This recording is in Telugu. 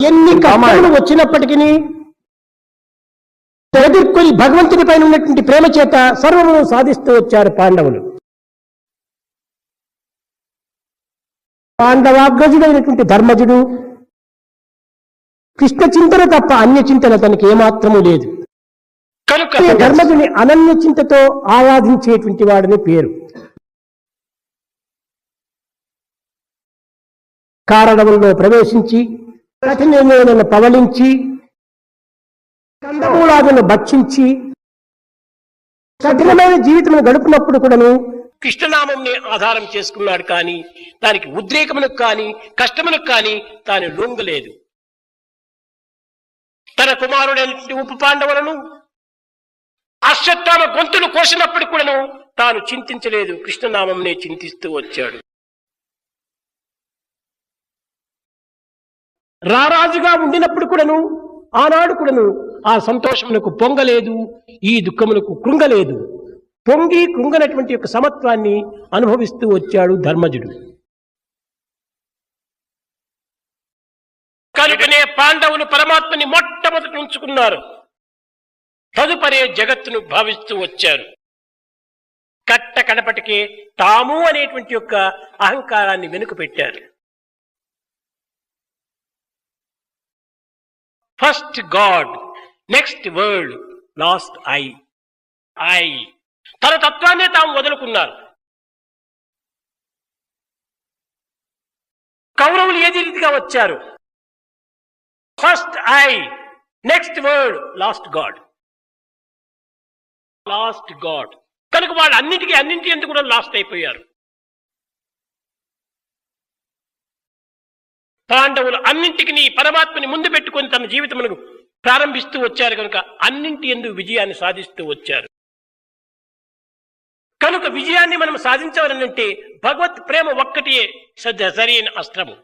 ఎన్ని కమాండ్లు వచ్చినప్పటికీ ఎదుర్కొని భగవంతుని పైన ఉన్నటువంటి ప్రేమ చేత సర్వమును సాధిస్తూ వచ్చారు పాండవులు. పాండవాగ్రజుడైనటువంటి ధర్మజుడు కృష్ణ చింతన తప్ప అన్య చింతన తనకి ఏమాత్రము లేదు కనుక ధర్మజుని అనన్య చింతతో ఆరాధించేటువంటి వాడని పేరు. కారణంలో ప్రవేశించి కఠినమైన పవలించి కందమూలాలను భక్షించి కఠినమైన జీవితం గడుపునప్పుడు కూడాను కృష్ణనామంని ఆధారం చేసుకున్నాడు. కానీ దానికి ఉద్రేకములకు కానీ కష్టములకు కానీ తాను లొంగలేదు. తన కుమారుడైన ఉప పాండవులను అశ్వత్థామ గొంతులు కోసినప్పుడు కూడాను తాను చింతించలేదు, కృష్ణనామంనే చింతిస్తూ వచ్చాడు. రారాజుగా ఉండినప్పుడు కూడాను ఆనాడు కూడాను ఆ సంతోషమునకు పొంగలేదు, ఈ దుఃఖమునకు కృంగలేదు. పొంగి కృంగనటువంటి యొక్క సమత్వాన్ని అనుభవిస్తూ వచ్చాడు ధర్మజుడు. కనుకనే పాండవులు పరమాత్మని మొట్టమొదటి ఉంచుకున్నారు, తదుపరే జగత్తును భావిస్తూ వచ్చారు. కట్ట కడపటికే తాము అనేటువంటి యొక్క అహంకారాన్ని వెనుక పెట్టారు. First God, next world, last I. తన తత్వాన్నే తాము వదులుకున్నారు. కౌరవులు ఏది రీతిగా వచ్చారు? First I, next world, last God. కనుక వాళ్ళు అన్నింటి ఎందుకు కూడా లాస్ట్ అయిపోయారు. పాండవులు అన్నింటికి పరమాత్మని ముందు పెట్టుకొని తన జీవితమును ప్రారంభిస్తూ వచ్చారు. కనుక అన్నింటి యందు విజయాన్ని సాధిస్తూ వచ్చారు. కనుక విజయాన్ని మనం సాధించవాలంటే భగవత్ ప్రేమ ఒక్కటే సరైన అస్త్రము.